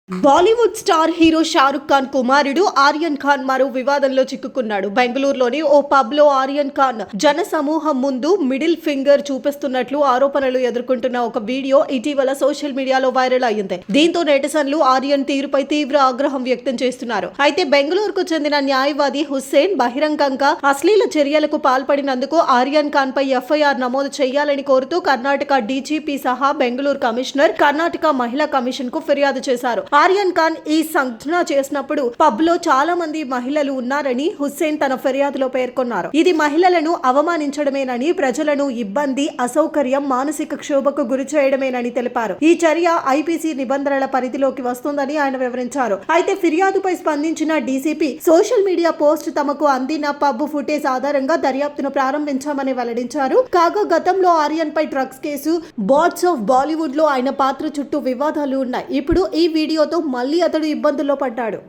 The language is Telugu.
బాలీవుడ్ స్టార్ హీరో షారుఖ్ ఖాన్ కుమారుడు ఆర్యన్ ఖాన్ మరో వివాదంలో చిక్కుకున్నాడు. బెంగళూరులోని ఓ పబ్ లో ఆర్యన్ ఖాన్ జన సమూహం ముందు మిడిల్ ఫింగర్ చూపిస్తున్నట్లు ఆరోపణలు ఎదుర్కొంటున్న ఒక వీడియో ఇటీవల సోషల్ మీడియాలో వైరల్ అయ్యింది. దీంతో నెటిజన్లు ఆర్యన్ తీరుపై తీవ్ర ఆగ్రహం వ్యక్తం చేస్తున్నారు. అయితే బెంగళూరుకు చెందిన న్యాయవాది హుస్సేన్ బహిరంగంగా అశ్లీల చర్యలకు పాల్పడినందుకు ఆర్యన్ ఖాన్ పై ఎఫ్ఐఆర్ నమోదు చేయాలని కోరుతూ కర్ణాటక డీజీపీ సహా బెంగళూరు కమిషనర్, కర్ణాటక మహిళా కమిషన్ కు ఫిర్యాదు చేశారు. ఆర్యన్ ఖాన్ ఈ సంఘటన చేసినప్పుడు పబ్ లో చాలా మంది మహిళలు ఉన్నారని హుస్సేన్ తన ఫిర్యాదులో పేర్కొన్నారు. ఇది మహిళలను అవమానించడమేనని, ప్రజలను ఇబ్బంది, అసౌకర్యం, మానసిక క్షోభకు గురి చేయడమేనని తెలిపారు. ఈ చర్య ఐపీసీ నిబంధనల పరిధిలోకి వస్తుందని ఆయన వివరించారు. అయితే ఫిర్యాదుపై స్పందించిన డీసీపీ సోషల్ మీడియా పోస్ట్ తమకు అందిన పబ్ ఫుటేజ్ ఆధారంగా దర్యాప్తును ప్రారంభించామని వెల్లడించారు. కాగా గతంలో ఆర్యన్ పై drugs case, bads of Bollywood లో ఆయన పాత్ర చుట్టూ వివాదాలు ఉన్నాయి. ఇప్పుడు ఈ వీడియోతో మళ్ళీ అతడు ఇబ్బందుల్లో పడ్డాడు.